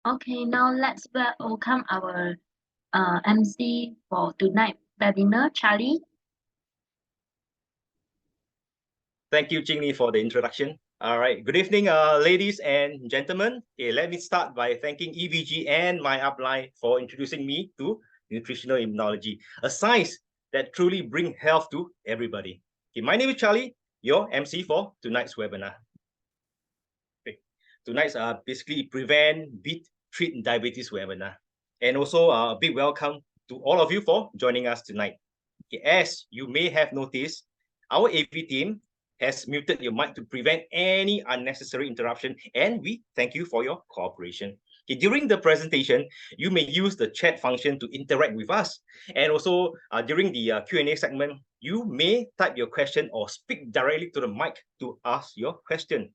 Okay, now let's welcome our MC for tonight webinar, Charlie. Thank you, Jingli, for the introduction. All right, good evening, ladies and gentlemen. Okay, let me start by thanking EVG and my upline for introducing me to nutritional immunology, a science that truly brings health to everybody. Okay, my name is Charlie, your MC for tonight's webinar. Okay, tonight's basically prevent, beat, treat diabetes webinar, and also a big welcome to all of you for joining us tonight. Okay, as you may have noticed, our AV team has muted your mic to prevent any unnecessary interruption, and we thank you for your cooperation. Okay, during the presentation, you may use the chat function to interact with us, and also during the Q&A segment, you may type your question or speak directly to the mic to ask your question.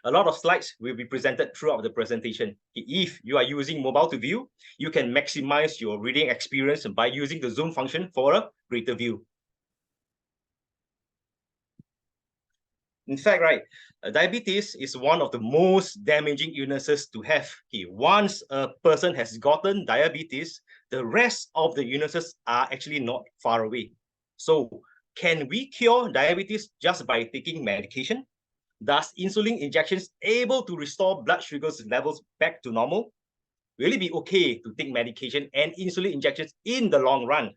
A lot of slides will be presented throughout the presentation. If you are using mobile to view, you can maximize your reading experience by using the zoom function for a greater view. In fact, right, diabetes is one of the most damaging illnesses to have. Once a person has gotten diabetes, the rest of the illnesses are actually not far away. So, can we cure diabetes just by taking medication? Does insulin injections able to restore blood sugar levels back to normal? Will it be okay to take medication and insulin injections in the long run?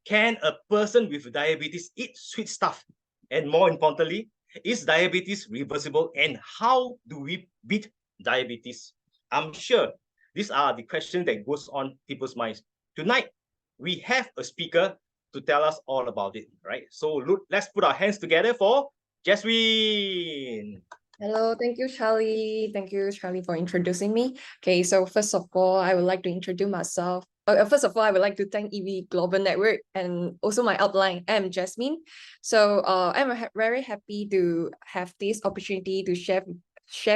Can a person with diabetes eat sweet stuff? And more importantly, is diabetes reversible, and how do we beat diabetes? I'm sure these are the questions that goes on people's minds. Tonight, we have a speaker to tell us all about it, right? So look, let's put our hands together for Jasmine. Hello, thank you, Charlie. Thank you, Charlie, for introducing me. Okay, so first of all, I would like to introduce myself. First of all, I would like to thank EV Global Network and also my upline. I'm Jasmine. So I'm very happy to have this opportunity to share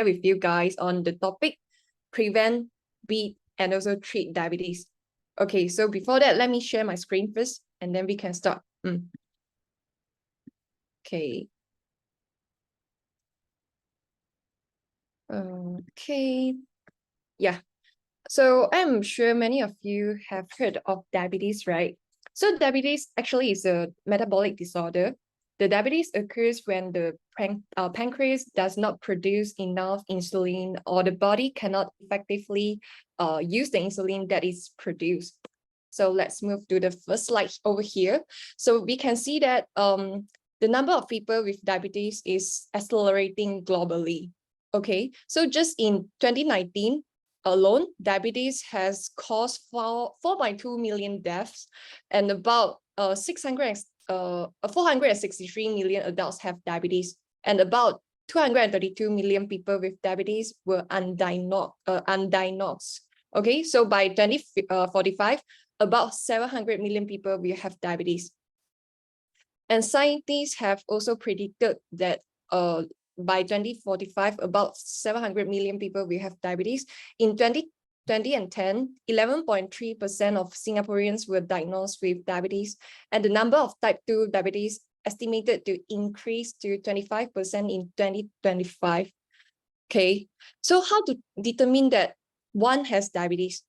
with you guys on the topic prevent, beat, and also treat diabetes. Okay, so before that, let me share my screen first, and then we can start. Okay. Okay, yeah. So I'm sure many of you have heard of diabetes, right? So diabetes actually is a metabolic disorder. The diabetes occurs when the pancreas does not produce enough insulin, or the body cannot effectively use the insulin that is produced. So let's move to the first slide over here. So we can see that the number of people with diabetes is accelerating globally. Okay, so just in 2019 alone, diabetes has caused 4.2 million deaths, and about 463 million adults have diabetes, and about 232 million people with diabetes were undiagnosed. Okay, so by 2045, about 700 million people will have diabetes. And scientists have also predicted that by 2045, about 700 million people will have diabetes. In 2020 and 10, 11.3% of Singaporeans were diagnosed with diabetes, and the number of type 2 diabetes estimated to increase to 25% in 2025. Okay, so how to determine that one has diabetes?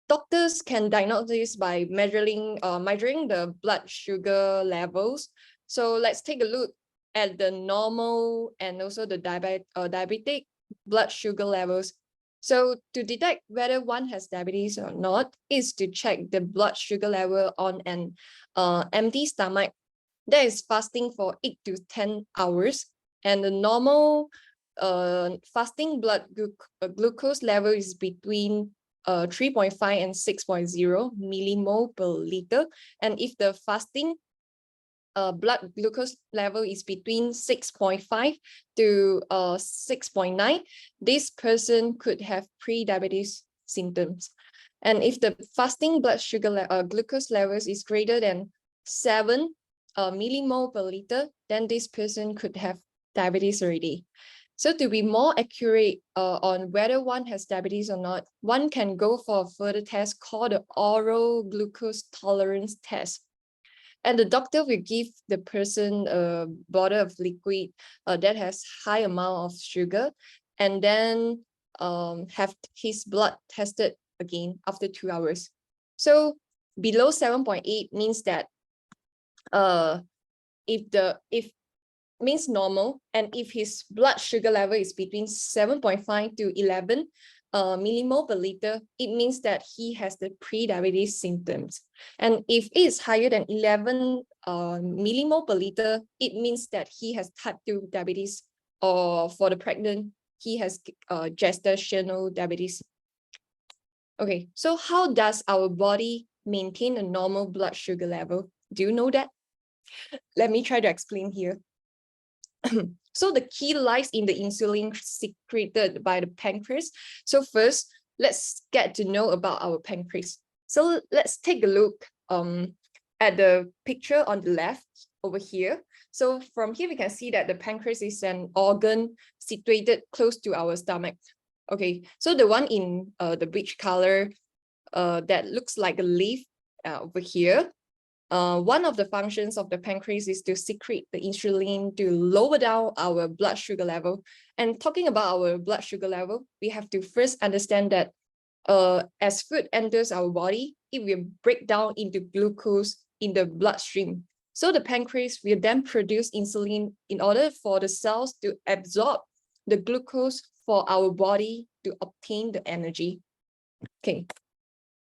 Doctors can diagnose this by measuring the blood sugar levels. So let's take a look at the normal and also the diabetic blood sugar levels. So to detect whether one has diabetes or not is to check the blood sugar level on an empty stomach that is fasting for 8 to 10 hours. And the normal fasting blood glucose level is between 3.5 and 6.0 millimole per liter. And if the fasting blood glucose level is between 6.5 to 6.9, this person could have pre-diabetes symptoms. And if the fasting blood sugar glucose levels is greater than 7 millimole per liter, then this person could have diabetes already. So to be more accurate on whether one has diabetes or not, one can go for a further test called the oral glucose tolerance test. And the doctor will give the person a bottle of liquid that has high amount of sugar. And then have his blood tested again after 2 hours. So below 7.8 means that if means normal, and if his blood sugar level is between 7.5 to 11 millimole per liter, it means that he has the pre-diabetes symptoms. And if it is higher than 11 millimole per liter, it means that he has type 2 diabetes, or for the pregnant, he has gestational diabetes. Okay, so how does our body maintain a normal blood sugar level? Do you know that? Let me try to explain here. So the key lies in the insulin secreted by the pancreas. So first, let's get to know about our pancreas. So let's take a look at the picture on the left over here. So from here, we can see that the pancreas is an organ situated close to our stomach. Okay, so the one in the beige color that looks like a leaf over here, one of the functions of the pancreas is to secrete the insulin to lower down our blood sugar level. And talking about our blood sugar level, we have to first understand that as food enters our body, it will break down into glucose in the bloodstream. So the pancreas will then produce insulin in order for the cells to absorb the glucose for our body to obtain the energy. Okay,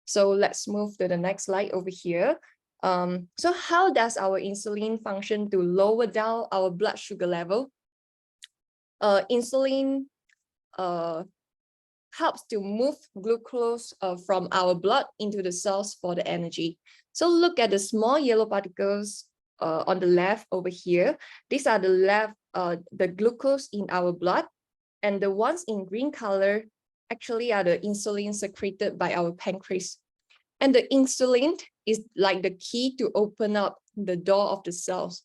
so let's move to the next slide over here. So how does our insulin function to lower down our blood sugar level? Insulin helps to move glucose from our blood into the cells for the energy. So look at the small yellow particles on the left over here. These are the glucose in our blood, and the ones in green color actually are the insulin secreted by our pancreas. And the insulin is like the key to open up the door of the cells.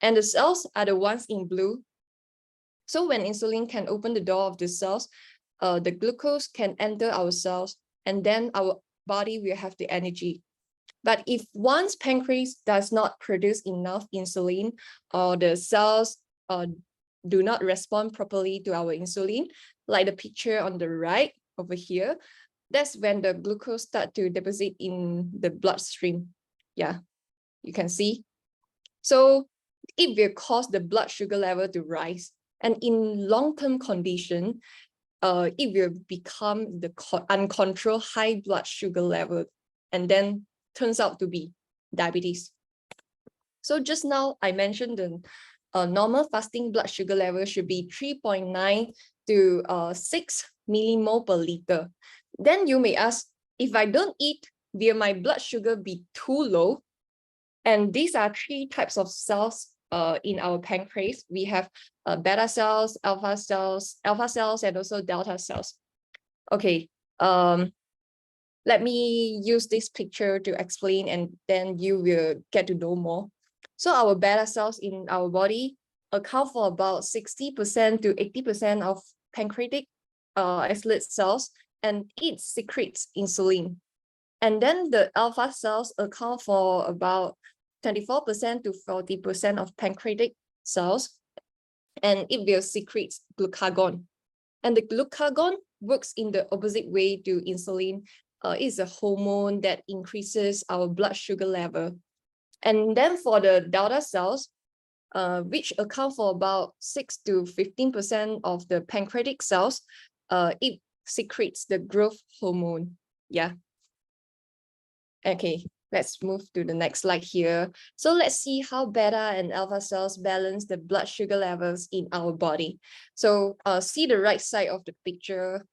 And the cells are the ones in blue. So when insulin can open the door of the cells, the glucose can enter our cells, and then our body will have the energy. But if one's pancreas does not produce enough insulin, or the cells do not respond properly to our insulin, like the picture on the right over here, that's when the glucose start to deposit in the bloodstream. Yeah, you can see. So it will cause the blood sugar level to rise. And in long-term condition, it will become the uncontrolled high blood sugar level, and then turns out to be diabetes. So just now I mentioned the normal fasting blood sugar level should be 3.9 to 6 millimole per liter. Then you may ask, if I don't eat, will my blood sugar be too low? And these are three types of cells in our pancreas. We have beta cells, alpha cells, and also delta cells. Okay, let me use this picture to explain, and then you will get to know more. So our beta cells in our body account for about 60% to 80% of pancreatic islet cells, and it secretes insulin. And then the alpha cells account for about 24% to 40% of pancreatic cells, and it will secrete glucagon. And the glucagon works in the opposite way to insulin. It's a hormone that increases our blood sugar level. And then for the delta cells, which account for about 6 to 15% of the pancreatic cells, it secretes the growth hormone. Yeah. Okay, let's move to the next slide here. So let's see how beta and alpha cells balance the blood sugar levels in our body. So see the right side of the picture.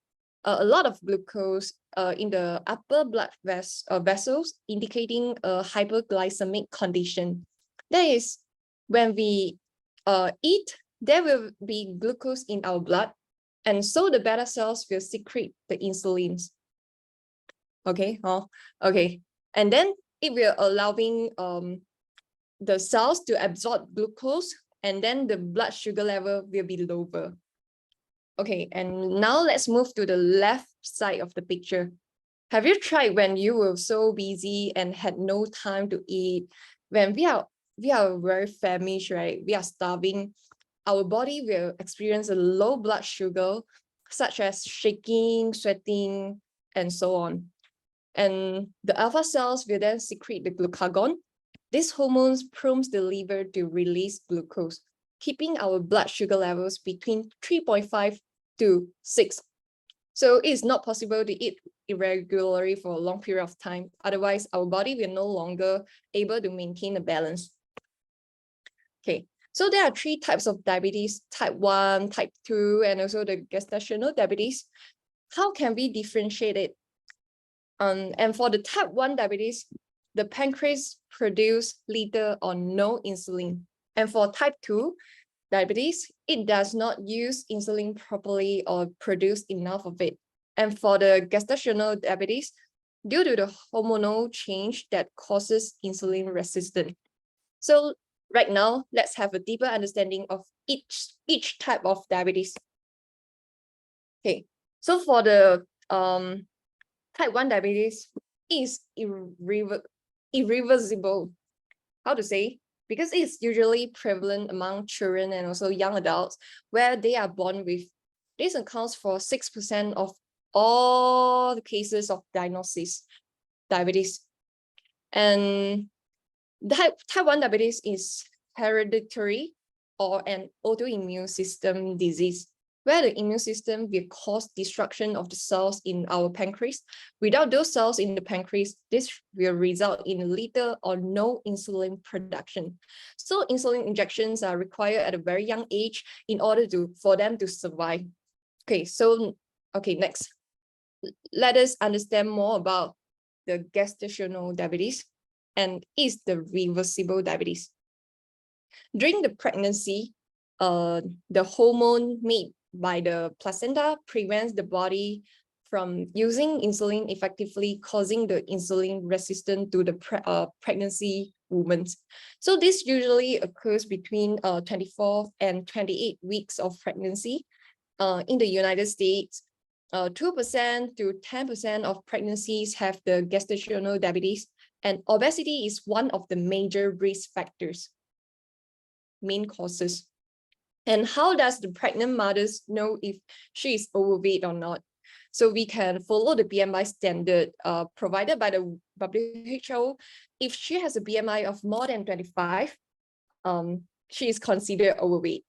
A lot of glucose in the upper blood vessels, indicating a hyperglycemic condition. That is, when we eat, there will be glucose in our blood, and so the beta cells will secrete the insulins. Okay, okay, and then it will allowing the cells to absorb glucose, and then the blood sugar level will be lower. Okay, and now let's move to the left side of the picture. Have you tried when you were so busy and had no time to eat? When we are very famished, right? We are starving. Our body will experience a low blood sugar, such as shaking, sweating, and so on. And the alpha cells will then secrete the glucagon. This hormone prompts the liver to release glucose, keeping our blood sugar levels between 3.5 to 6. So it's not possible to eat irregularly for a long period of time. Otherwise, our body will no longer able to maintain a balance. Okay, so there are 3 types of diabetes: type 1, type 2, and also the gestational diabetes. How can we differentiate it? And for the type 1 diabetes, the pancreas produce little or no insulin. And for type 2 diabetes, it does not use insulin properly or produce enough of it. And for the gestational diabetes, due to the hormonal change that causes insulin resistance. So right now, let's have a deeper understanding of each type of diabetes. Okay, so for the type 1 diabetes is irreversible. How to say? Because it's usually prevalent among children and also young adults where they are born with. This accounts for 6% of all the cases of diagnosis diabetes. And type 1 diabetes is hereditary or an autoimmune system disease, where the immune system will cause destruction of the cells in our pancreas. Without those cells in the pancreas, this will result in little or no insulin production. So insulin injections are required at a very young age in order for them to survive. Okay, next. Let us understand more about the gestational diabetes and is the reversible diabetes. During the pregnancy, the hormone made by the placenta prevents the body from using insulin effectively, causing the insulin resistance to the pregnancy woman. So this usually occurs between 24 and 28 weeks of pregnancy. In the United States, 2% to 10% of pregnancies have the gestational diabetes, and obesity is one of the major risk factors, main causes. And how does the pregnant mothers know if she is overweight or not? So we can follow the BMI standard provided by the WHO. If she has a BMI of more than 25, she is considered overweight.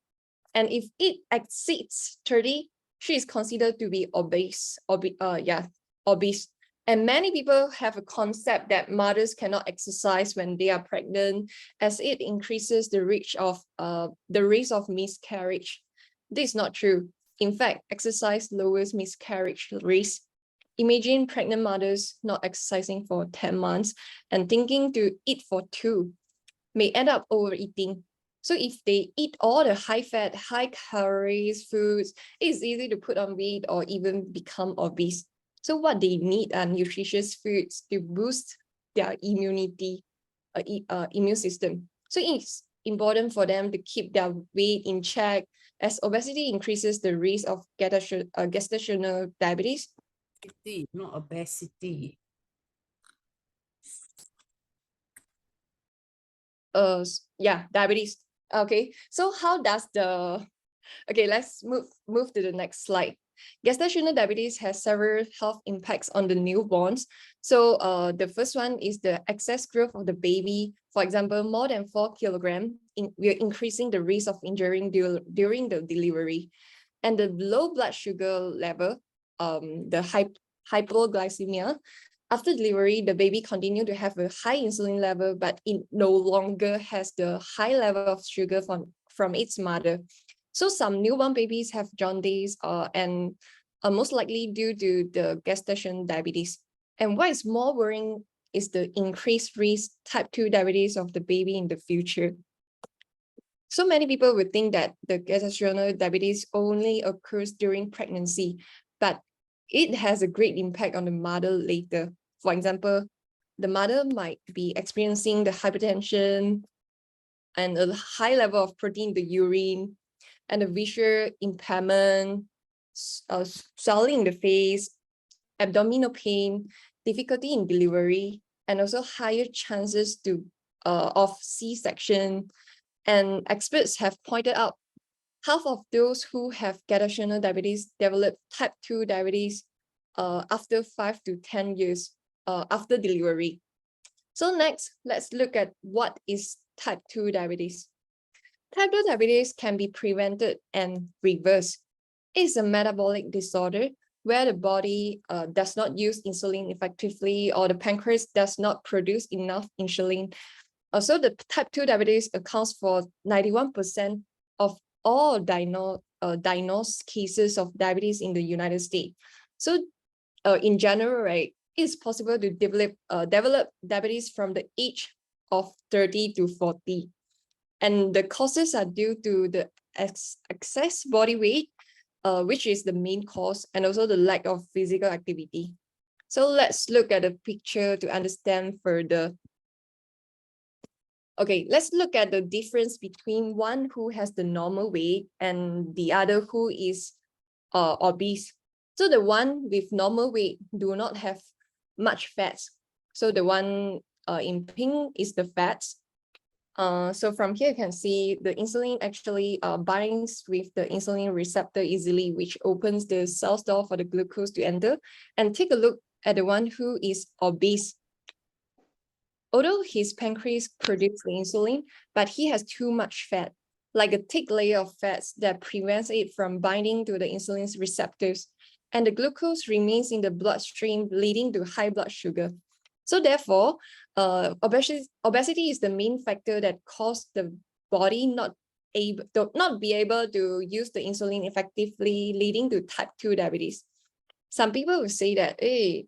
And if it exceeds 30, she is considered to be obese. And many people have a concept that mothers cannot exercise when they are pregnant, as it increases the risk of miscarriage. This is not true. In fact, exercise lowers miscarriage risk. Imagine pregnant mothers not exercising for 10 months and thinking to eat for 2, may end up overeating. So if they eat all the high-fat, high-calories foods, it's easy to put on weight or even become obese. So what they need are nutritious foods to boost their immunity, immune system. So it's important for them to keep their weight in check, as obesity increases the risk of gestational diabetes. Not obesity. Diabetes. Okay, so how does let's move to the next slide. Gestational diabetes has several health impacts on the newborns. So the first one is the excess growth of the baby. For example, more than 4 kilograms, we are increasing the risk of injuring during the delivery. And the low blood sugar level, the hypoglycemia. After delivery, the baby continues to have a high insulin level, but it no longer has the high level of sugar from its mother. So some newborn babies have jaundice and are most likely due to the gestational diabetes. And what is more worrying is the increased risk type 2 diabetes of the baby in the future. So many people would think that the gestational diabetes only occurs during pregnancy, but it has a great impact on the mother later. For example, the mother might be experiencing the hypertension and a high level of protein in the urine, and a visual impairment, swelling in the face, abdominal pain, difficulty in delivery, and also higher chances of C-section. And experts have pointed out half of those who have gestational diabetes develop type 2 diabetes after 5 to 10 years after delivery. So next, let's look at what is type 2 diabetes. Type 2 diabetes can be prevented and reversed. It's a metabolic disorder where the body does not use insulin effectively, or the pancreas does not produce enough insulin. Also, the type 2 diabetes accounts for 91% of all diagnosed cases of diabetes in the United States. So in general, right, it's possible to develop diabetes from the age of 30 to 40. And the causes are due to the excess body weight, which is the main cause, and also the lack of physical activity. So let's look at the picture to understand further. Okay, let's look at the difference between one who has the normal weight and the other who is obese. So the one with normal weight do not have much fats. So the one in pink is the fats. So from here you can see the insulin actually binds with the insulin receptor easily, which opens the cell's door for the glucose to enter. And take a look at the one who is obese. Although his pancreas produces the insulin, but he has too much fat, like a thick layer of fats that prevents it from binding to the insulin's receptors. And the glucose remains in the bloodstream, leading to high blood sugar. So therefore, obesity is the main factor that causes the body not be able to use the insulin effectively, leading to type 2 diabetes. Some people will say that, hey,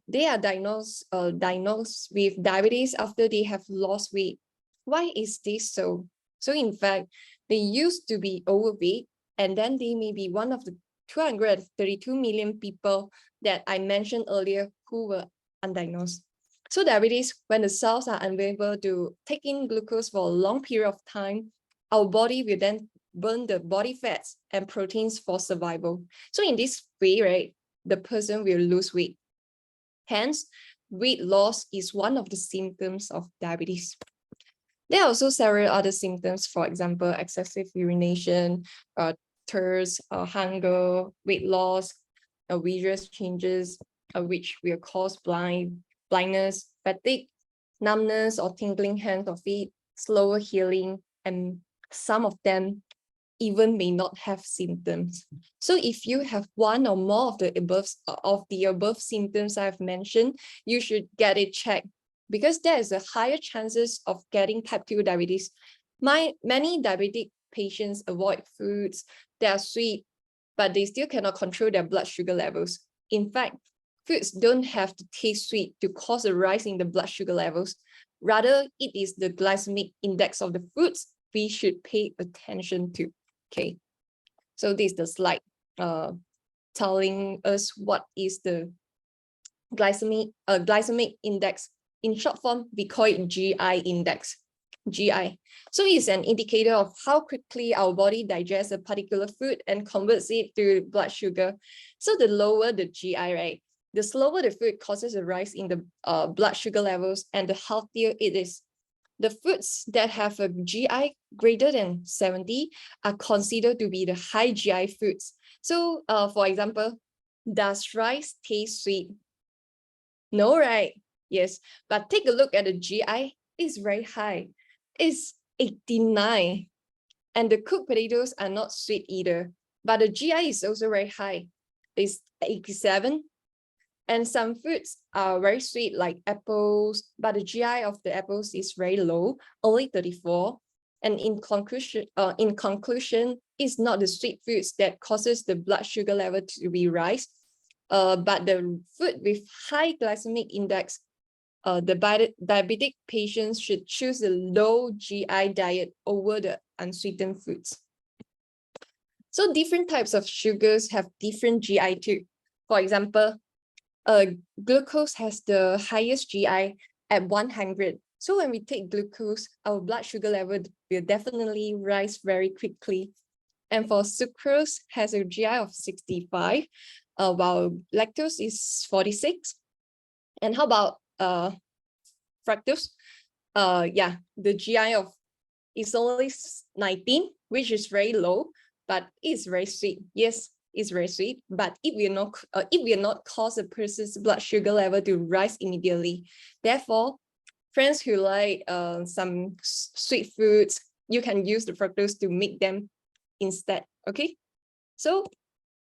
they are diagnosed with diabetes after they have lost weight. Why is this so? So in fact, they used to be overweight, and then they may be one of the 232 million people that I mentioned earlier who were undiagnosed. So diabetes, when the cells are unable to take in glucose for a long period of time, our body will then burn the body fats and proteins for survival. So in this way, right, the person will lose weight. Hence, weight loss is one of the symptoms of diabetes. There are also several other symptoms, for example, excessive urination, thirst, hunger, weight loss, visual changes, which will cause blindness, fatigue, numbness or tingling hands or feet, slower healing, and some of them even may not have symptoms. So if you have one or more of the above symptoms I've mentioned, you should get it checked, because there is a higher chances of getting type 2 diabetes. Many diabetic patients avoid foods that are sweet, but they still cannot control their blood sugar levels. In fact, foods don't have to taste sweet to cause a rise in the blood sugar levels. Rather, it is the glycemic index of the foods we should pay attention to. Okay, so this is the slide telling us what is the glycemic index. In short form, we call it GI index. GI. So it's an indicator of how quickly our body digests a particular food and converts it to blood sugar. So the lower the GI, right, the slower the food causes a rise in the blood sugar levels, and the healthier it is. The foods that have a GI greater than 70 are considered to be the high GI foods. So for example, does rice taste sweet? No, right? Yes, but take a look at the GI, it's very high. It's 89. And the cooked potatoes are not sweet either, but the GI is also very high. It's 87. And some foods are very sweet, like apples, but the GI of the apples is very low, only 34. And in conclusion, it's not the sweet foods that causes the blood sugar level to be rise, but the food with high glycemic index. The diabetic patients should choose the low GI diet over the unsweetened foods. So different types of sugars have different GI too. For example, glucose has the highest GI at 100. So when we take glucose, our blood sugar level will definitely rise very quickly. And for sucrose has a GI of 65, while lactose is 46. And how about fructose? The GI of is only 19, which is very low, but it's very sweet. Yes, it's very sweet. But it will not cause a person's blood sugar level to rise immediately. Therefore, friends who like some sweet foods, you can use the fructose to make them instead. Okay, so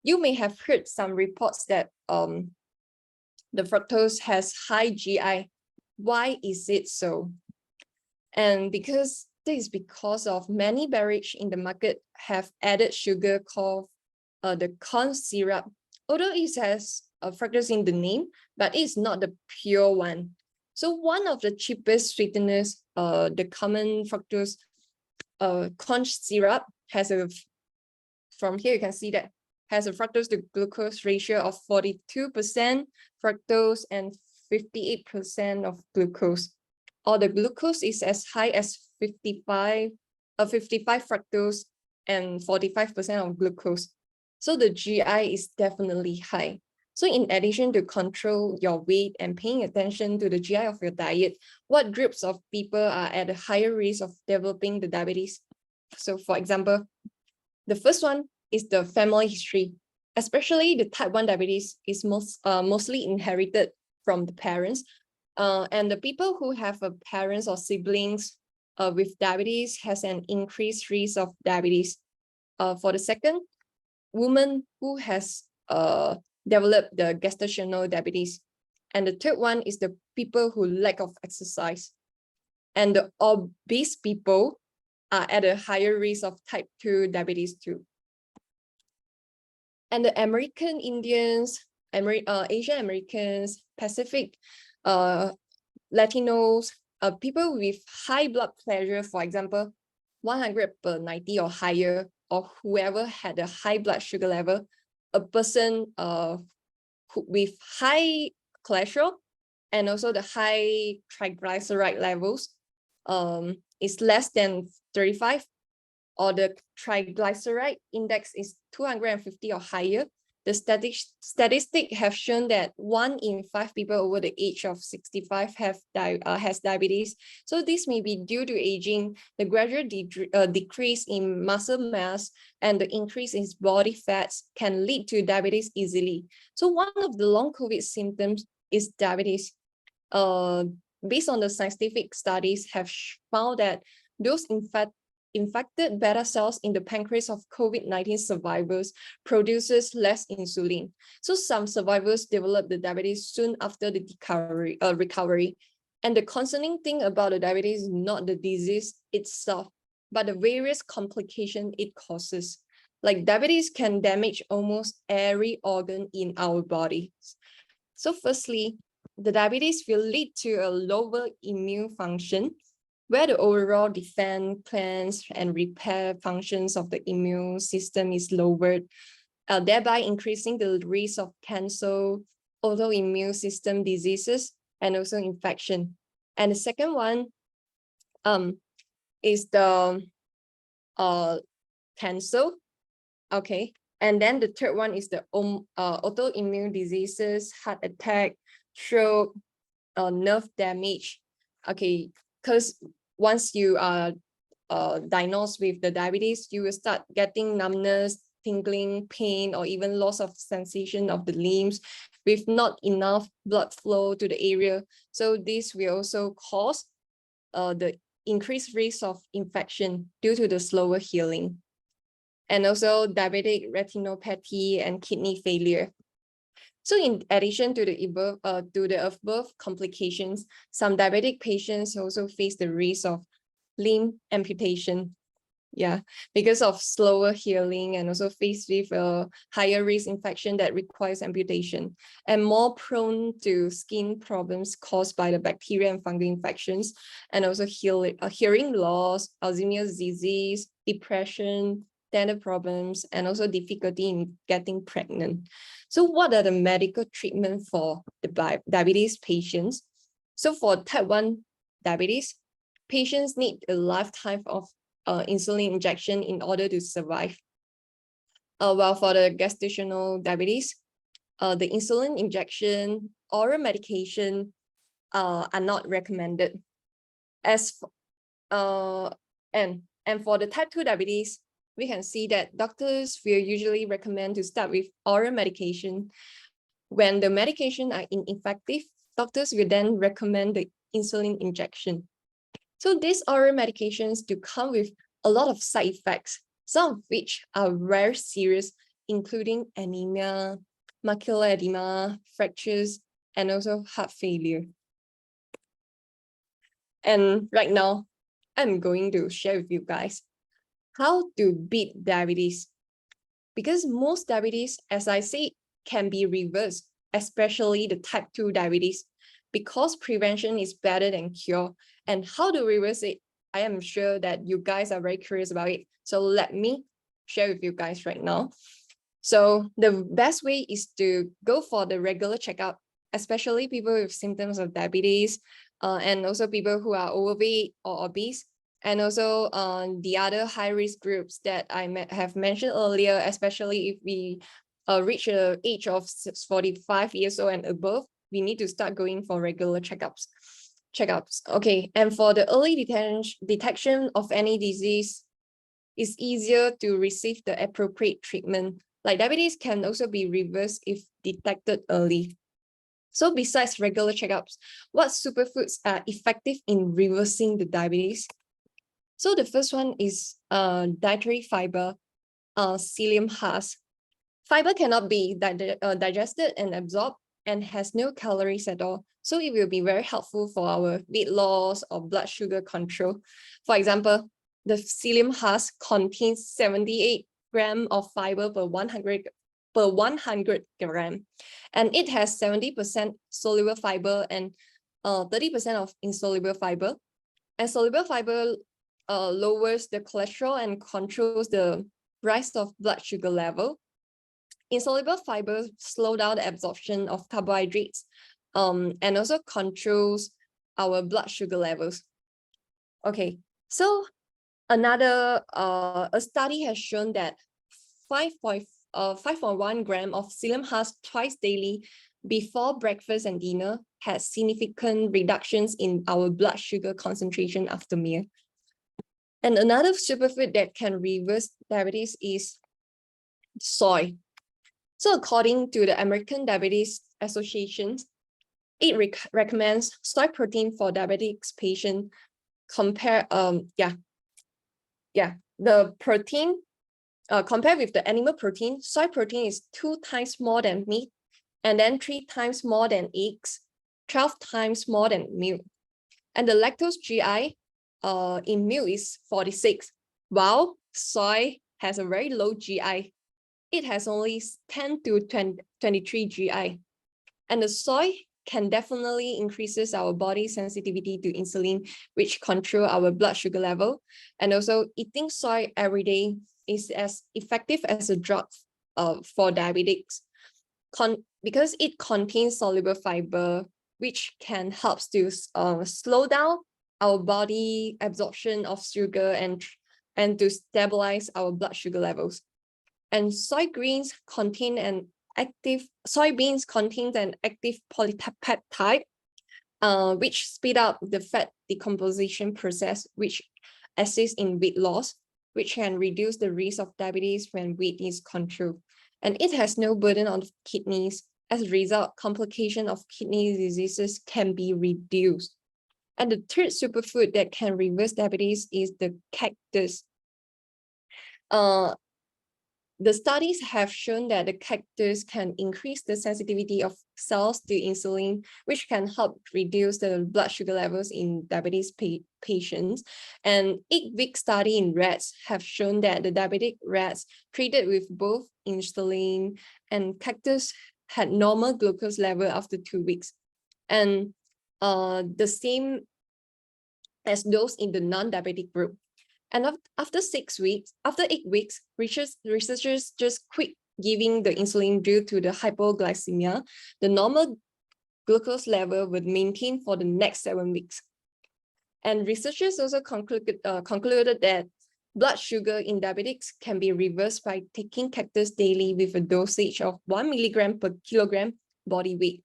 you may have heard some reports that the fructose has high GI. Why is it so? And this is because of many beverage in the market have added sugar called the corn syrup. Although it has fructose in the name, but it's not the pure one. So one of the cheapest sweeteners, the common fructose corn syrup has from here you can see that has a fructose to glucose ratio of 42% fructose and 58% of glucose. Or the glucose is as high as 55 fructose and 45% of glucose. So the GI is definitely high. So in addition to control your weight and paying attention to the GI of your diet, what groups of people are at a higher risk of developing the diabetes? So for example, the first one is the family history. Especially the type 1 diabetes is mostly inherited from the parents. And the people who have parents or siblings with diabetes has an increased risk of diabetes. For the second, woman who has developed the gestational diabetes. And the third one is the people who lack of exercise. And the obese people are at a higher risk of type 2 diabetes too. And the American Indians, Asian Americans, Pacific, Latinos, people with high blood pressure, for example, 100/90 or higher, or whoever had a high blood sugar level, a person with high cholesterol and also the high triglyceride levels is less than 35, or the triglyceride index is 250 or higher, the statistics have shown that 1 in 5 people over the age of 65 has diabetes. So this may be due to aging, the gradual decrease in muscle mass, and the increase in body fats can lead to diabetes easily. So one of the long COVID symptoms is diabetes. Based on the scientific studies have found that those infected beta cells in the pancreas of COVID-19 survivors produces less insulin. So some survivors develop the diabetes soon after the recovery. And the concerning thing about the diabetes is not the disease itself, but the various complications it causes. Like diabetes can damage almost every organ in our bodies. So firstly, the diabetes will lead to a lower immune function, where the overall defense plans and repair functions of the immune system is lowered, thereby increasing the risk of cancer, autoimmune system diseases, and also infection. And the second one is the cancer. Okay. And then the third one is the autoimmune diseases, heart attack, stroke, nerve damage. Okay, because once you are diagnosed with the diabetes, you will start getting numbness, tingling, pain, or even loss of sensation of the limbs with not enough blood flow to the area. So this will also cause the increased risk of infection due to the slower healing. And also diabetic retinopathy and kidney failure. So in addition to the above complications, some diabetic patients also face the risk of limb amputation. Yeah, because of slower healing, and also faced with a higher risk infection that requires amputation, and more prone to skin problems caused by the bacteria and fungal infections, and also hearing loss, Alzheimer's disease, depression, dental problems, and also difficulty in getting pregnant. So what are the medical treatment for the diabetes patients? So for type 1 diabetes, patients need a lifetime of insulin injection in order to survive. While for the gestational diabetes, the insulin injection, oral medication are not recommended. And for the type 2 diabetes, we can see that doctors will usually recommend to start with oral medication. When the medication are ineffective, doctors will then recommend the insulin injection. So these oral medications do come with a lot of side effects, some of which are very serious, including anemia, macular edema, fractures, and also heart failure. And right now, I'm going to share with you guys how to beat diabetes. Because most diabetes, as I say, can be reversed, especially the type 2 diabetes, because prevention is better than cure. And how to reverse it, I am sure that you guys are very curious about it. So let me share with you guys right now. So the best way is to go for the regular checkup, especially people with symptoms of diabetes, and also people who are overweight or obese, and also the other high-risk groups that I have mentioned earlier, especially if we reach the age of 45 years old and above, we need to start going for regular checkups. Okay, and for the early detection of any disease, it's easier to receive the appropriate treatment. Like diabetes can also be reversed if detected early. So besides regular checkups, what superfoods are effective in reversing the diabetes? So the first one is dietary fiber, psyllium husk. Fiber cannot be digested and absorbed and has no calories at all. So it will be very helpful for our weight loss or blood sugar control. For example, the psyllium husk contains 78 grams of fiber per 100 gram, and it has 70% soluble fiber and 30% of insoluble fiber. And soluble fiber lowers the cholesterol and controls the rise of blood sugar level. Insoluble fiber slow down the absorption of carbohydrates, and also controls our blood sugar levels. Okay, so another a study has shown that 5.1 gram of psyllium husk twice daily before breakfast and dinner has significant reductions in our blood sugar concentration after meal. And another superfood that can reverse diabetes is soy. So according to the American Diabetes Association, it recommends soy protein for diabetics patients. Compare the protein compared with the animal protein, soy protein is 2 times more than meat, and then 3 times more than eggs, 12 times more than milk. And the lactose GI in milk is 46, while soy has a very low GI. It has only 10 to 23 GI. And the soy can definitely increases our body sensitivity to insulin, which control our blood sugar level. And also eating soy every day is as effective as a drug for diabetics, because it contains soluble fiber, which can help to slow down our body absorption of sugar and to stabilize our blood sugar levels. And soybeans contain an active polypeptide, which speed up the fat decomposition process, which assists in weight loss, which can reduce the risk of diabetes when weight is controlled. And it has no burden on the kidneys. As a result, complication of kidney diseases can be reduced. And the third superfood that can reverse diabetes is the cactus. The studies have shown that the cactus can increase the sensitivity of cells to insulin, which can help reduce the blood sugar levels in diabetes patients. And 8-week study in rats have shown that the diabetic rats treated with both insulin and cactus had normal glucose level after 2 weeks. And the same as those in the non-diabetic group. And after 8 weeks, researchers just quit giving the insulin due to the hypoglycemia. The normal glucose level would maintain for the next 7 weeks. And researchers also concluded that blood sugar in diabetics can be reversed by taking cactus daily with a dosage of 1 milligram per kilogram body weight.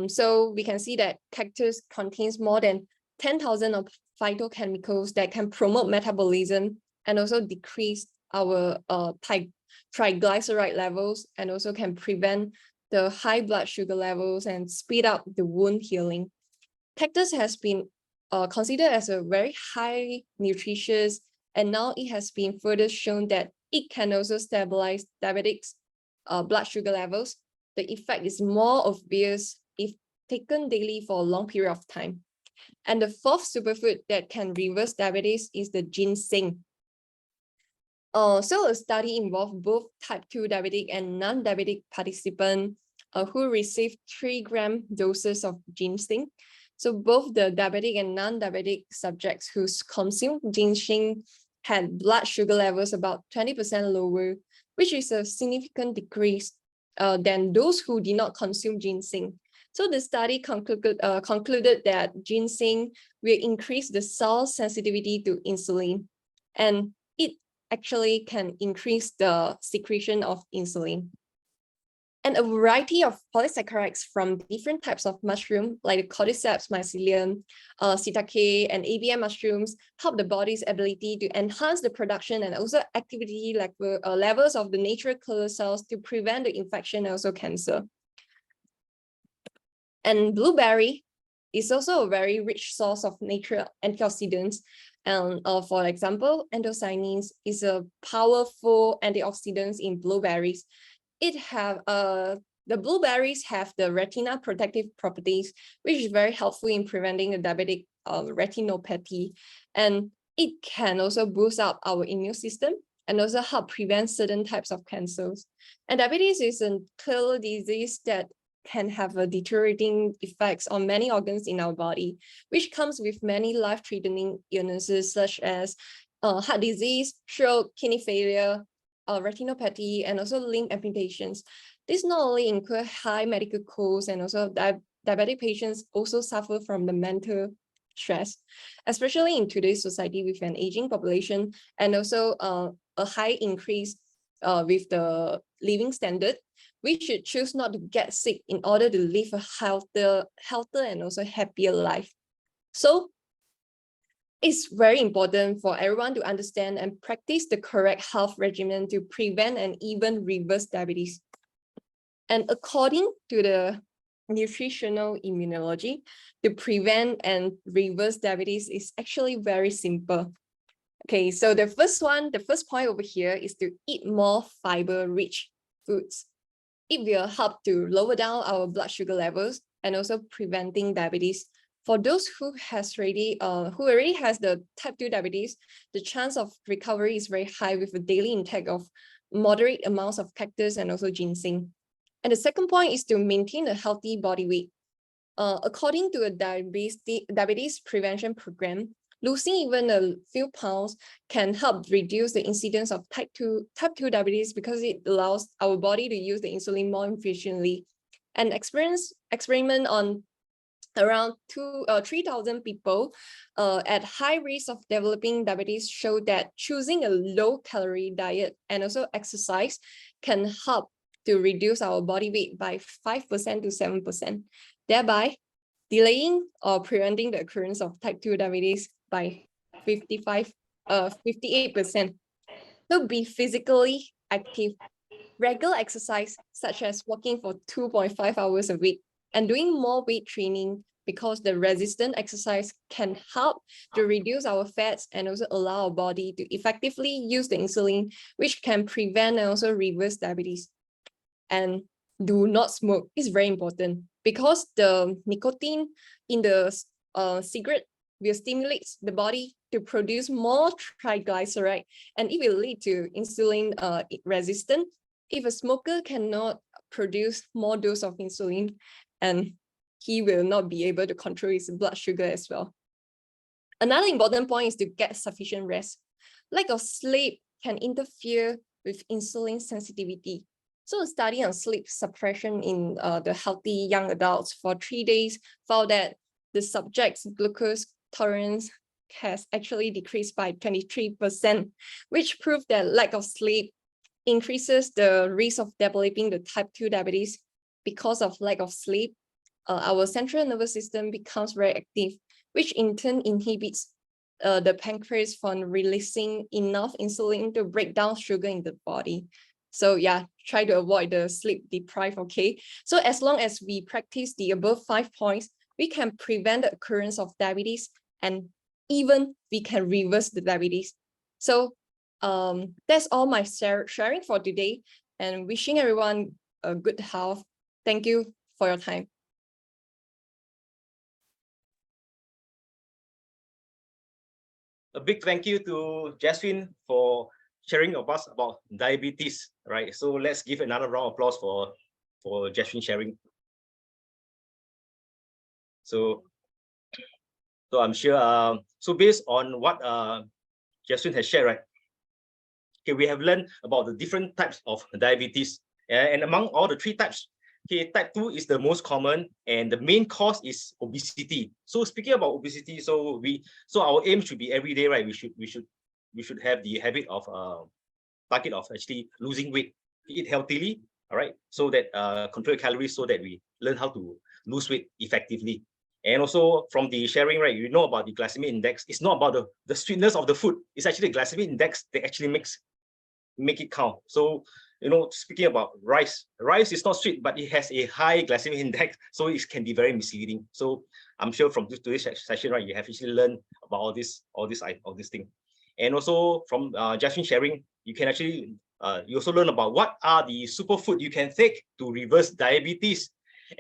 So we can see that cactus contains more than 10,000 of phytochemicals that can promote metabolism and also decrease our triglyceride levels, and also can prevent the high blood sugar levels and speed up the wound healing. Cactus has been considered as a very high nutritious, and now it has been further shown that it can also stabilize diabetics blood sugar levels. The effect is more obvious if taken daily for a long period of time. And the fourth superfood that can reverse diabetes is the ginseng. So a study involved both type 2 diabetic and non-diabetic participants who received 3-gram doses of ginseng. So both the diabetic and non-diabetic subjects who consumed ginseng had blood sugar levels about 20% lower, which is a significant decrease than those who did not consume ginseng. So the study concluded that ginseng will increase the cell sensitivity to insulin, and it actually can increase the secretion of insulin. And a variety of polysaccharides from different types of mushroom, like the cordyceps mycelium, shiitake, and ABM mushrooms, help the body's ability to enhance the production and also activity levels of the natural killer cells to prevent the infection and also cancer. And blueberry is also a very rich source of natural antioxidants. And for example, anthocyanins is a powerful antioxidant in blueberries. The blueberries have the retina protective properties, which is very helpful in preventing the diabetic retinopathy. And it can also boost up our immune system and also help prevent certain types of cancers. And diabetes is a clear disease that can have a deteriorating effects on many organs in our body, which comes with many life-threatening illnesses such as heart disease, stroke, kidney failure, retinopathy, and also limb amputations. This not only incur high medical costs, and also diabetic patients also suffer from the mental stress, especially in today's society with an aging population and also a high increase with the living standard. We should choose not to get sick in order to live a healthier and also happier life. So it's very important for everyone to understand and practice the correct health regimen to prevent and even reverse diabetes. And according to the nutritional immunology, to prevent and reverse diabetes is actually very simple. Okay, so the first point over here is to eat more fiber-rich foods. It will help to lower down our blood sugar levels and also preventing diabetes. For those who already has the type 2 diabetes, the chance of recovery is very high with a daily intake of moderate amounts of cactus and also ginseng. And the second point is to maintain a healthy body weight. According to a diabetes prevention program, losing even a few pounds can help reduce the incidence of type 2 diabetes because it allows our body to use the insulin more efficiently. An experiment on around 3,000 people at high risk of developing diabetes showed that choosing a low-calorie diet and also exercise can help to reduce our body weight by 5% to 7%, thereby delaying or preventing the occurrence of type 2 diabetes by 58%. So be physically active. Regular exercise, such as walking for 2.5 hours a week and doing more weight training, because the resistant exercise can help to reduce our fats and also allow our body to effectively use the insulin, which can prevent and also reverse diabetes. And do not smoke is very important because the nicotine in the cigarette will stimulate the body to produce more triglyceride, and it will lead to insulin resistance. If a smoker cannot produce more dose of insulin, and he will not be able to control his blood sugar as well. Another important point is to get sufficient rest. Lack of sleep can interfere with insulin sensitivity. So a study on sleep suppression in the healthy young adults for 3 days found that the subject's glucose tolerance has actually decreased by 23%, which proved that lack of sleep increases the risk of developing the type 2 diabetes. Because of lack of sleep, our central nervous system becomes very active, which in turn inhibits the pancreas from releasing enough insulin to break down sugar in the body. So yeah, try to avoid the sleep deprived, okay? So as long as we practice the above 5 points, we can prevent the occurrence of diabetes, and even we can reverse the diabetes. So that's all my sharing for today, and wishing everyone a good health. Thank you for your time. A big thank you to Jasmine for sharing with us about diabetes, right? So let's give another round of applause for Jasmine sharing. So I'm sure, so based on what Jasmine has shared, right? Okay, we have learned about the different types of diabetes, and among all the 3 types, okay, type 2 is the most common, and the main cause is obesity. So speaking about obesity, so our aim should be every day, right? We should have the habit of target of actually losing weight, eat healthily, all right, so that control calories, so that we learn how to lose weight effectively. And also from the sharing, right, you know about the glycemic index. It's not about the sweetness of the food. It's actually the glycemic index that actually make it count. So, you know, speaking about rice is not sweet, but it has a high glycemic index, so it can be very misleading. So I'm sure from today's session, right, you have actually learned about all this thing. And also from Jasmine sharing, you can actually you also learn about what are the superfood you can take to reverse diabetes,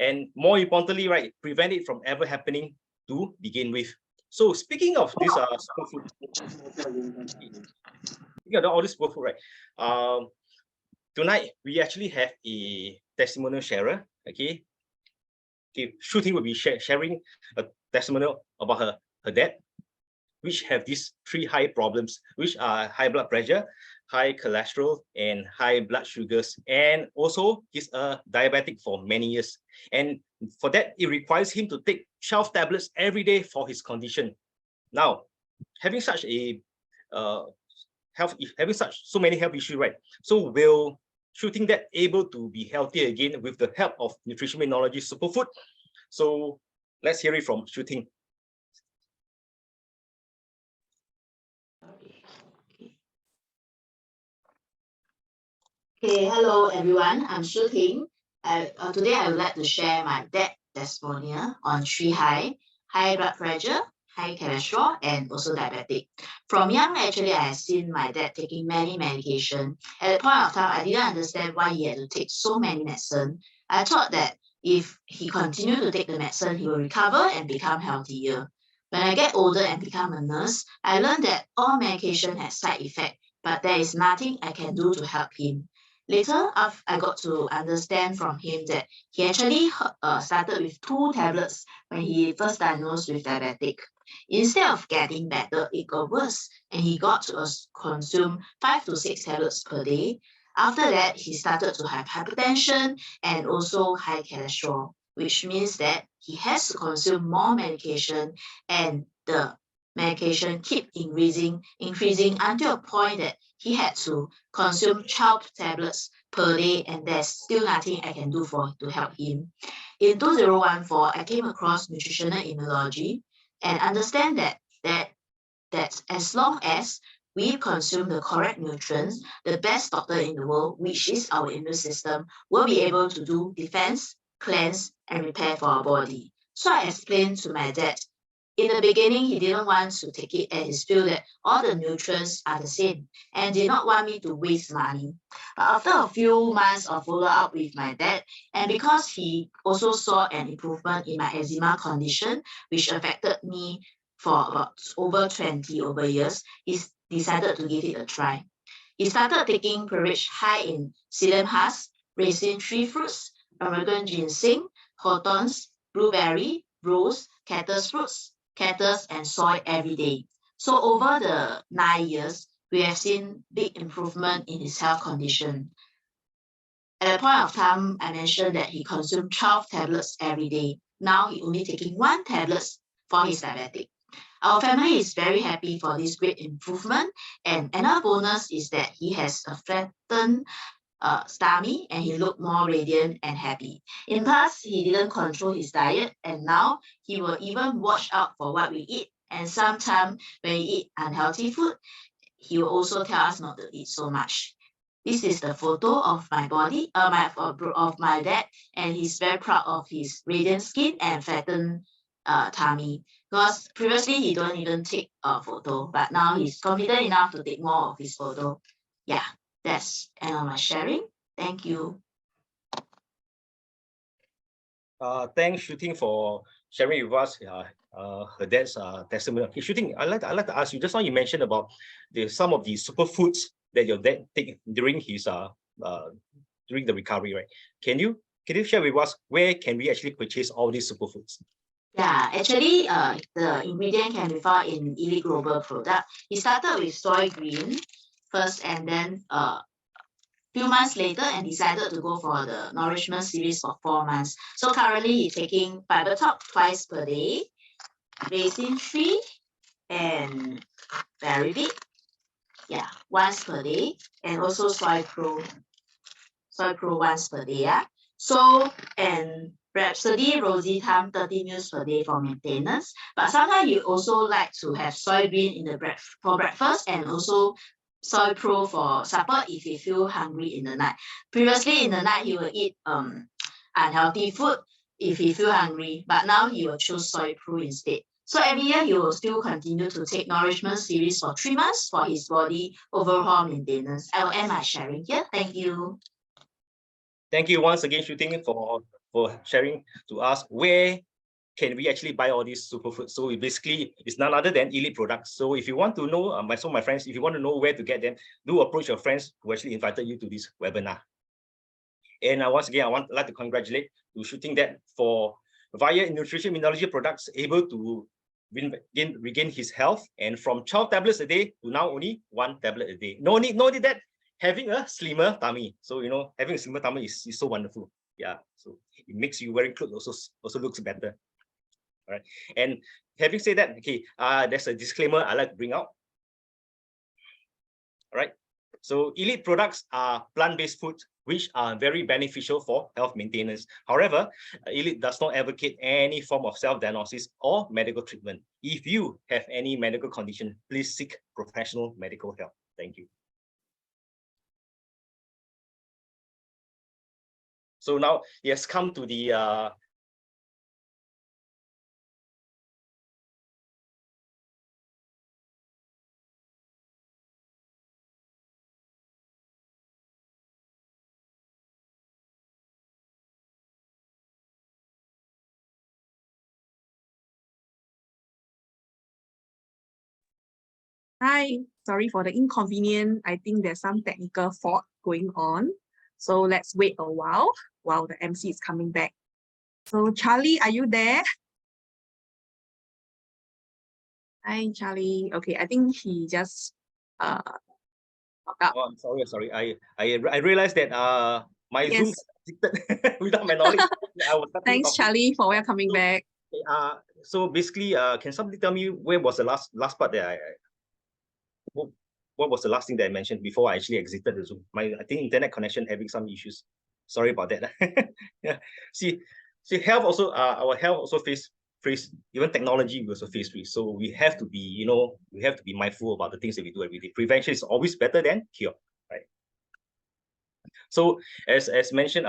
and more importantly, right, prevent it from ever happening to begin with. So speaking of this superfood, all this superfood, right? Tonight we actually have a testimonial sharer. Okay, Shu Ting will be sharing a testimonial about her dad, which have these 3 high problems, which are high blood pressure, high cholesterol, and high blood sugars. And also he's a diabetic for many years. And for that, it requires him to take 12 tablets every day for his condition. Now, having such a so many health issues, right? So will Shu Ting that able to be healthy again with the help of Nutrition Immunology Superfood? So let's hear it from Shu Ting. Okay, hello everyone. I'm Shu Ting. Today I would like to share my dad testimonial on 3 high blood pressure, high cholesterol, and also diabetic. From young, actually, I have seen my dad taking many medication. At the point of time, I didn't understand why he had to take so many medicine. I thought that if he continued to take the medicine, he will recover and become healthier. When I get older and become a nurse, I learned that all medication has side effects, but there is nothing I can do to help him. Later, I got to understand from him that he actually started with 2 tablets when he first diagnosed with diabetic. Instead of getting better, it got worse, and he got to consume 5 to 6 tablets per day. After that, he started to have hypertension and also high cholesterol, which means that he has to consume more medication, and the medication keep increasing until a point that he had to consume 12 tablets per day, and there's still nothing I can do to help him. In 2014, I came across nutritional immunology and understand that as long as we consume the correct nutrients, the best doctor in the world, which is our immune system, will be able to do defense, cleanse, and repair for our body. So I explained to my dad. In the beginning, he didn't want to take it, and he felt that all the nutrients are the same and did not want me to waste money. But after a few months of follow-up with my dad, and because he also saw an improvement in my eczema condition, which affected me for about over 20 years, he decided to give it a try. He started taking porridge high in psyllium husk, raisin tree fruits, American ginseng, hawthorns, blueberry, rose, cactus fruits, cactus, and soy every day. So over the 9 years, we have seen big improvement in his health condition. At a point of time, I mentioned that he consumed 12 tablets every day. Now he only taking 1 tablet for his diabetic. Our family is very happy for this great improvement, and another bonus is that he has a flattened stomach, and he looked more radiant and happy. In past, he didn't control his diet, and now he will even watch out for what we eat And sometimes when you eat unhealthy food, he will also tell us not to eat so much. This is the photo of my body, of my dad, and he's very proud of his radiant skin and flattened tummy. Because previously he don't even take a photo, but now he's confident enough to take more of his photo. Yeah, that's end of my sharing. Thank you. Thanks, Shooting, for sharing with us her dad's testimony. Okay, Shooting, I'd like to ask you, just now you mentioned about some of the superfoods that your dad take during his during the recovery, right? Can you share with us where can we actually purchase all these superfoods? Yeah, actually, the ingredient can be found in Elite Global product. He started with soy green first, and then few months later, and decided to go for the nourishment series for 4 months. So currently, he's taking Fiber Top twice per day, Raisin Tree, and Berry Big, yeah, once per day, and also Soy Pro once per day. Yeah. So and Rhapsody Rosy Time 30 meals per day for maintenance. But sometimes you also like to have soybean in the for breakfast, and also Soy Pro for supper if you feel hungry in the night. Previously in the night he will eat unhealthy food if he feel hungry, but now he will choose Soy Pro instead. So every year he will still continue to take nourishment series for 3 months for his body overall maintenance. I will end my sharing here. Thank you. Thank you once again, Shooting, for sharing to us where can we actually buy all these superfoods. So it's none other than Elite products. So if you want to know, my friends, if you want to know where to get them, do approach your friends who actually invited you to this webinar. And once again, I would like to congratulate to Shooting that for via nutrition immunology products able to regain his health, and from 12 tablets a day to now only 1 tablet a day. No need that having a slimmer tummy. So having a slimmer tummy is so wonderful. Yeah, so it makes you wearing clothes also looks better. All right. And having said that, okay, there's a disclaimer I like to bring out. All right. So Elite products are plant-based foods which are very beneficial for health maintenance. However, Elite does not advocate any form of self-diagnosis or medical treatment. If you have any medical condition, please seek professional medical help. Thank you. So now it has come to the Hi, sorry for the inconvenience. I think there's some technical fault going on. So let's wait a while the MC is coming back. So Charlie, are you there? Hi, Charlie. Okay, I think he just logged out. Oh, I'm sorry. I realized that my Zoom Yes. without my knowledge. Thanks, Charlie, for welcoming back. So basically, can somebody tell me where was the last part that what was the last thing that I mentioned before I actually exited the Zoom? I think internet connection having some issues. Sorry about that. Yeah. See, health also our health also face even technology we also face risk. So we have to be, we have to be mindful about the things that we do every day. Prevention is always better than cure, right? So as mentioned,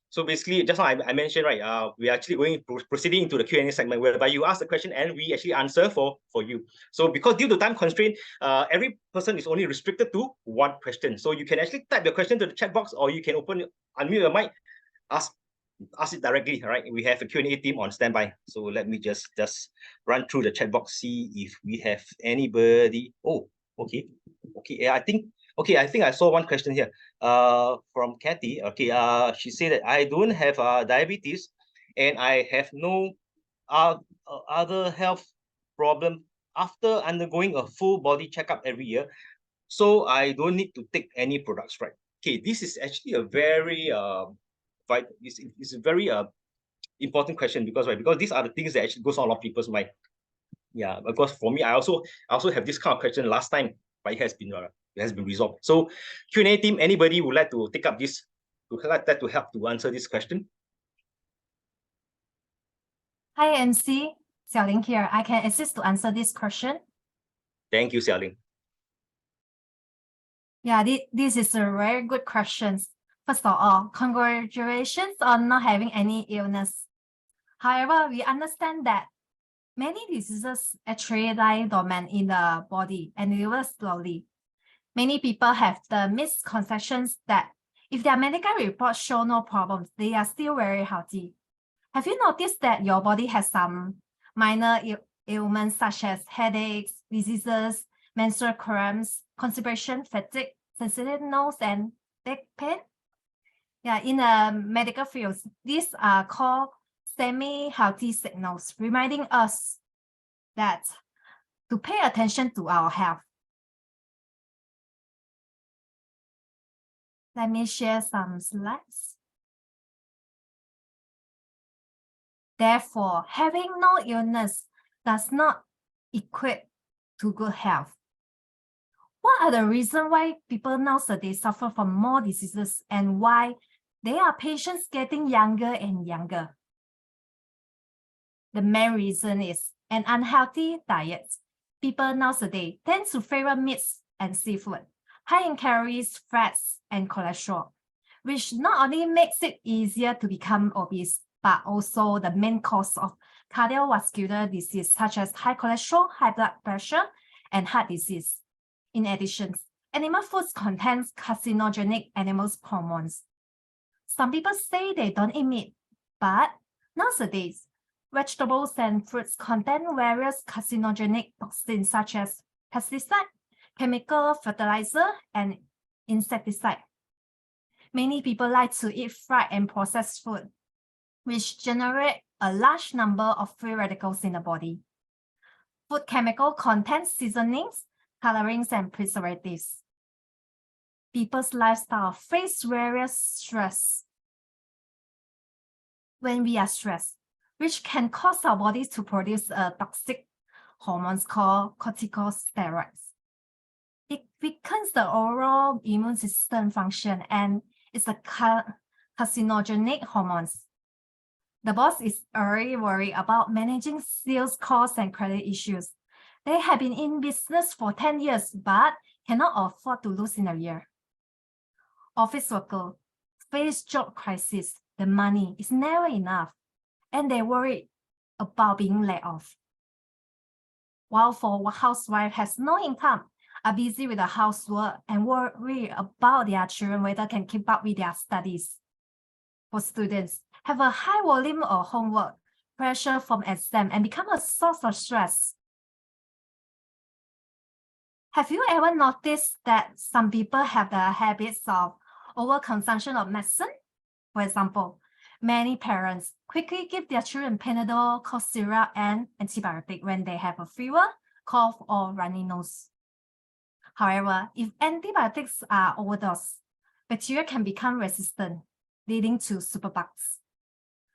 so basically, just now I mentioned, right, we're actually proceeding into the Q&A segment whereby you ask the question and we actually answer for you. So because due to time constraint, every person is only restricted to 1 question. So you can actually type your question to the chat box, or you can unmute your mic, ask it directly, right? We have a Q&A team on standby. So let me just run through the chat box, see if we have anybody. Oh, okay. Yeah, I think I saw one question here from Kathy. Okay, she said that I don't have diabetes and I have no other health problem after undergoing a full body checkup every year, so I don't need to take any products, right? Okay, this is actually a very it's a very important question because these are the things that actually goes on a lot of people's mind. Yeah, because for me, I also have this kind of question last time, but it has been resolved. So Q&A team, anybody would like to take up this to help to answer this question? Hi, MC. Xiaoling here. I can assist to answer this question. Thank you, Xiaoling. Yeah, this is a very good question. First of all, congratulations on not having any illness. However, we understand that many diseases actually lie dormant in the body and reverse slowly. Many people have the misconceptions that if their medical reports show no problems, they are still very healthy. Have you noticed that your body has some minor ailments such as headaches, diseases, menstrual cramps, constipation, fatigue, sensitive nose, and back pain? Yeah, in the medical fields, these are called semi-healthy signals, reminding us that to pay attention to our health. Let me share some slides. Therefore, having no illness does not equate to good health. What are the reasons why people nowadays suffer from more diseases and why there are patients getting younger and younger? The main reason is an unhealthy diet. People nowadays tend to favor meats and seafood, high in calories, fats, and cholesterol, which not only makes it easier to become obese, but also the main cause of cardiovascular disease such as high cholesterol, high blood pressure, and heart disease. In addition, animal foods contain carcinogenic animal hormones. Some people say they don't eat meat, but nowadays, vegetables and fruits contain various carcinogenic toxins such as pesticide, chemical fertilizer, and insecticide. Many people like to eat fried and processed food, which generate a large number of free radicals in the body. Food chemical contains seasonings, colorings, and preservatives. People's lifestyle face various stress. When we are stressed, which can cause our bodies to produce toxic hormones called corticosteroids. It weakens the overall immune system function and it's a carcinogenic hormones. The boss is already worried about managing sales costs and credit issues. They have been in business for 10 years, but cannot afford to lose in a year. Office workers face job crisis. The money is never enough, and they worry about being laid off. While for housewife has no income, are busy with the housework and worry about their children whether can keep up with their studies. For students, have a high volume of homework, pressure from exam, and become a source of stress. Have you ever noticed that some people have the habits of overconsumption of medicine? For example, many parents quickly give their children Panadol, cough syrup, and antibiotic when they have a fever, cough, or runny nose. However, if antibiotics are overdosed, bacteria can become resistant, leading to superbugs.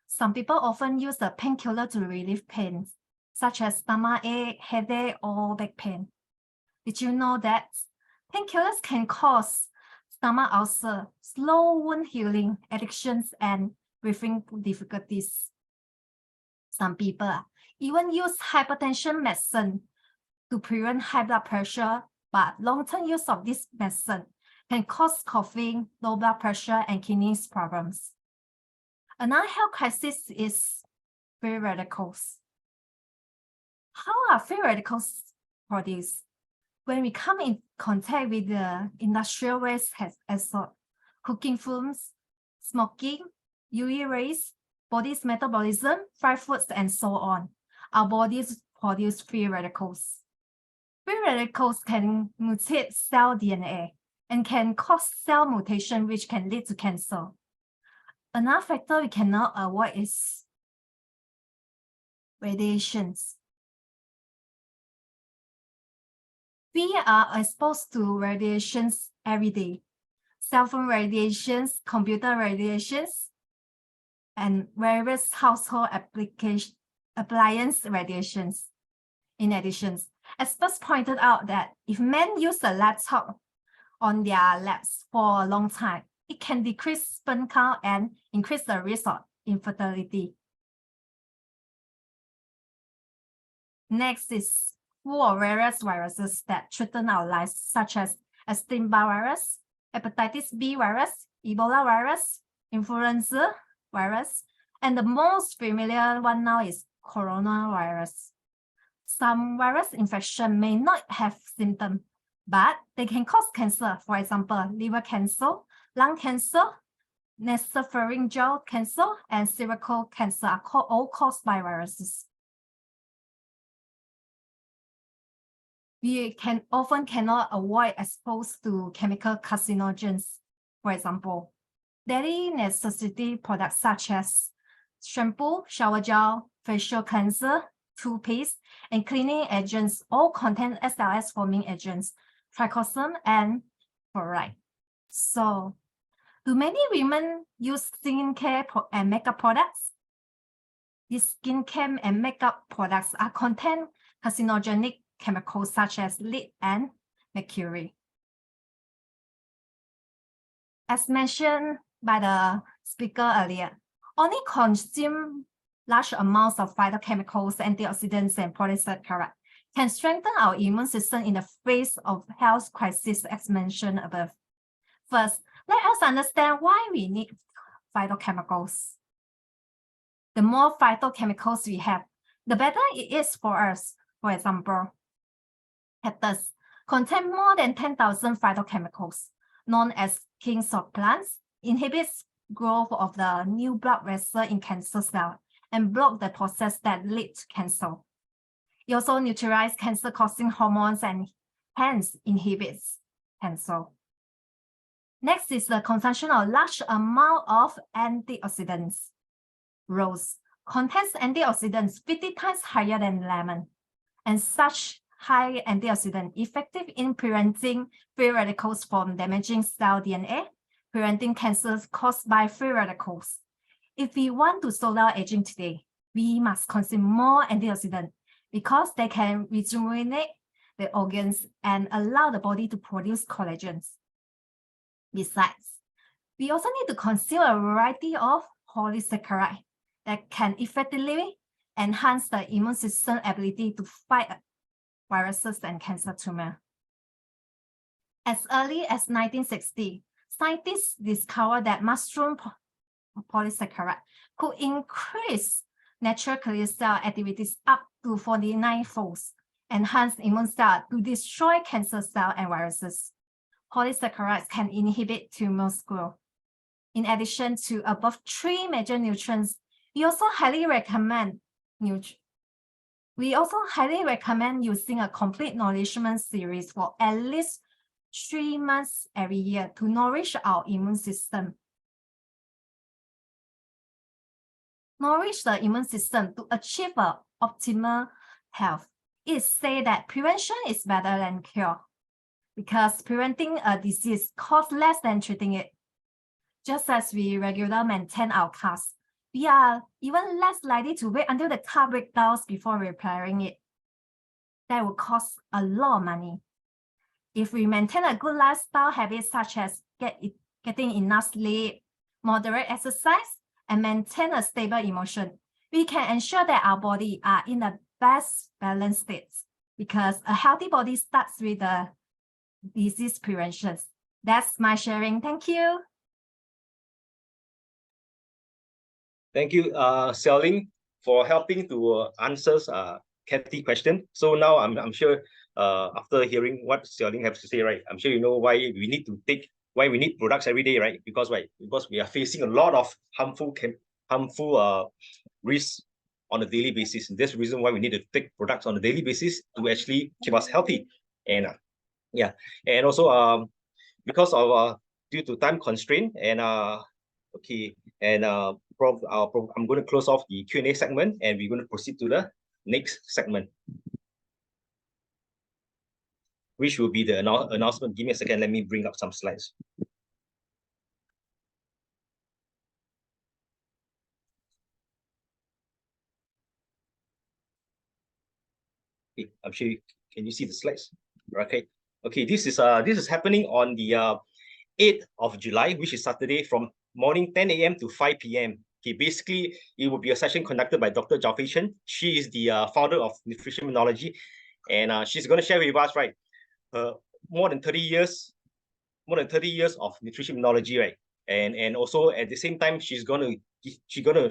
Some people often use the painkiller to relieve pain, such as stomachache, headache, or back pain. Did you know that painkillers can cause stomach ulcer, slow wound healing, addictions, and breathing difficulties? Some people even use hypertension medicine to prevent high blood pressure, but long-term use of this medicine can cause coughing, low blood pressure, and kidney problems. Another health crisis is free radicals. How are free radicals produced? When we come in contact with the industrial waste as cooking fumes, smoking, UV rays, body's metabolism, fried foods, and so on, our bodies produce free radicals. Free radicals can mutate cell DNA and can cause cell mutation, which can lead to cancer. Another factor we cannot avoid is radiations. We are exposed to radiations every day. Cell phone radiations, computer radiations, and various household appliance radiations. In addition, experts pointed out that if men use a laptop on their laps for a long time, it can decrease sperm count and increase the risk of infertility. Next is full of various viruses that threaten our lives, such as Epstein-Barr virus, hepatitis B virus, Ebola virus, influenza virus, and the most familiar one now is coronavirus. Some virus infection may not have symptoms, but they can cause cancer. For example, liver cancer, lung cancer, nasopharyngeal cancer, and cervical cancer are all caused by viruses. We often cannot avoid exposed to chemical carcinogens. For example, daily necessity products such as shampoo, shower gel, facial cleanser, toothpaste, and cleaning agents all contain SLS forming agents, triclosan and fluoride. So, do many women use skincare and makeup products? These skincare and makeup products are contain carcinogenic chemicals such as lead and mercury. As mentioned by the speaker earlier, only consume large amounts of phytochemicals, antioxidants, and polysaccharides can strengthen our immune system in the face of health crisis as mentioned above. First, let us understand why we need phytochemicals. The more phytochemicals we have, the better it is for us. For example, cactus contain more than 10,000 phytochemicals, known as kings of plants, inhibits growth of the new blood vessel in cancer cells, and block the process that lead to cancer. It also neutralizes cancer-causing hormones and hence inhibits cancer. Next is the consumption of large amount of antioxidants. Rose contains antioxidants 50 times higher than lemon, and such high antioxidant effective in preventing free radicals from damaging cell DNA, preventing cancers caused by free radicals. If we want to slow down aging today, we must consume more antioxidants because they can rejuvenate the organs and allow the body to produce collagen. Besides, we also need to consume a variety of polysaccharides that can effectively enhance the immune system ability to fight viruses and cancer tumor. As early as 1960, scientists discovered that mushroom polysaccharide could increase natural killer cell activities up to 49-folds, enhance immune cells to destroy cancer cells and viruses. Polysaccharides can inhibit tumor growth. In addition to above 3 major nutrients, we also highly recommend using a complete nourishment series for at least 3 months every year to nourish our immune system. Nourish the immune system to achieve optimal health. It's said that prevention is better than cure because preventing a disease costs less than treating it. Just as we regularly maintain our cars, we are even less likely to wait until the car breaks down before repairing it. That will cost a lot of money. If we maintain a good lifestyle habit such as getting enough sleep, moderate exercise, and maintain a stable emotion, we can ensure that our body are in the best balanced states because a healthy body starts with the disease prevention. That's my sharing. Thank you. Thank you, Xiaoling, for helping to answer Kathy's question. So now I'm sure after hearing what Xiaoling has to say, right? I'm sure you know why we need products every day, right? Because why? Because we are facing a lot of harmful risks on a daily basis. And that's the reason why we need to take products on a daily basis to actually keep us healthy. And yeah, and also because of due to time constraint and okay, and I'm going to close off the Q&A segment and we're going to proceed to the next segment, which will be the announcement. Give me a second, let me bring up some slides. Okay, I'm sure can you see the slides? Okay. Okay, this is happening on the 8th of July, which is Saturday, from morning 10 a.m. to 5 p.m. Okay, basically, it will be a session conducted by Dr. Zhao Fei Chen. She is the founder of Nutrition Immunology, and she's going to share with us, right, more than 30 years of nutrition immunology, right? And also at the same time, she's gonna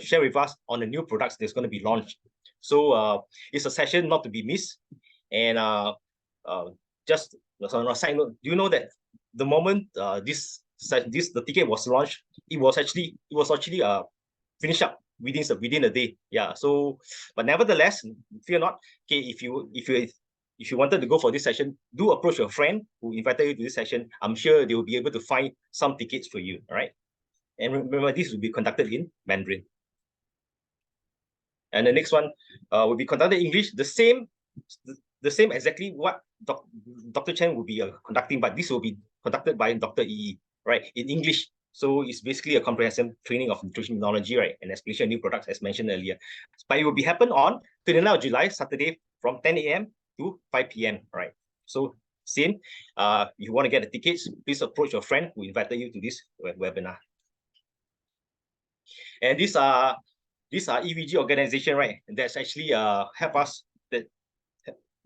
share with us on the new products that's going to be launched. So it's a session not to be missed. And just on a side note, do you know that the moment the ticket was launched, it was actually finished up within a day. Yeah. So, but nevertheless, fear not. Okay, if you wanted to go for this session, do approach your friend who invited you to this session. I'm sure they will be able to find some tickets for you. All right. And remember, this will be conducted in Mandarin. And the next one will be conducted in English. The same exactly what Dr. Chen will be conducting, but this will be conducted by Dr. Yi, right, in English. So it's basically a comprehensive training of nutrition immunology, right, and explanation of new products as mentioned earlier. But it will be happen on 29th of July, Saturday, from 10 a.m. to 5 p.m. Right. So same, if you want to get the tickets, please approach your friend who invited you to this webinar. And these are EVG organization, right? That's actually help us. That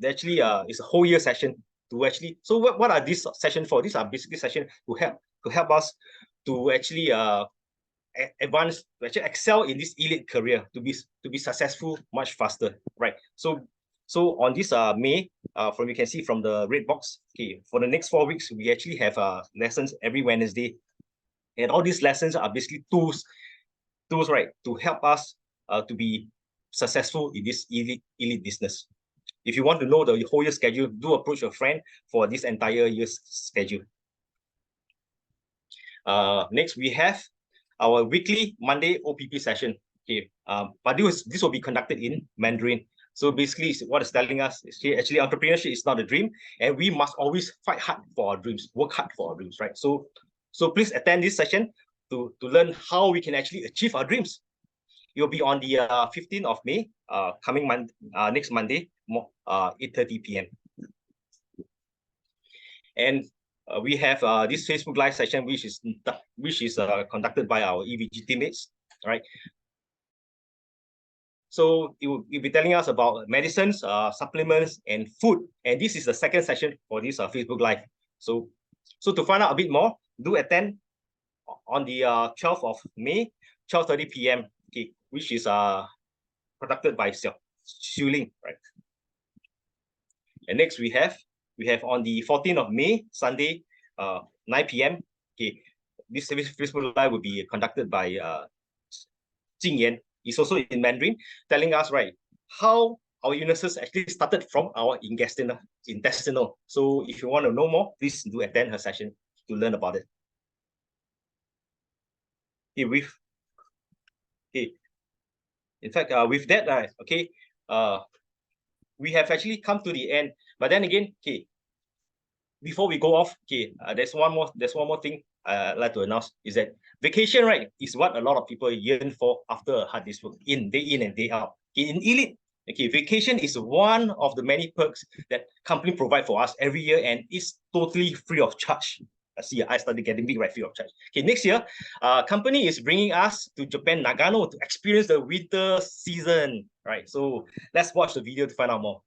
actually is a whole year session to actually. So what are these sessions for? These are basically sessions to help us to actually advance, to actually excel in this elite career, to be successful much faster, right? So on this May, from you can see from the red box, okay, for the next 4 weeks, we actually have lessons every Wednesday, and all these lessons are basically tools, right, to help us to be successful in this elite business. If you want to know the whole year schedule, do approach your friend for this entire year's schedule. Next, we have our weekly Monday OPP session. Okay, but this will be conducted in Mandarin. So basically, what it's telling us is actually entrepreneurship is not a dream, and we must always fight hard for our dreams, work hard for our dreams, right? So please attend this session to learn how we can actually achieve our dreams. It will be on the 15th of May, coming next Monday, 8:30 p.m. And we have this Facebook Live session, which is conducted by our EVG teammates, right? So it will be telling us about medicines, supplements, and food. And this is the second session for this Facebook Live. So to find out a bit more, do attend on the 12th of May, 12:30 p.m. Okay, which is conducted by Xiu Ling, right? And next we have on the 14th of May, Sunday, 9 p.m. Okay, this Facebook Live will be conducted by Jing Yan. It's also in Mandarin, telling us, right, how our illnesses actually started from our intestinal. So if you want to know more, please do attend her session to learn about it. Okay, in fact, with that, okay, we have actually come to the end. But then again, okay, before we go off, okay, there's one more thing I'd like to announce, is that vacation, right, is what a lot of people yearn for after a hard day's work, day in and day out. Okay, in Elite, okay, vacation is one of the many perks that company provide for us every year, and it's totally free of charge. See, I started getting big, right, free of charge. Okay, next year, company is bringing us to Japan, Nagano, to experience the winter season, right? So let's watch the video to find out more.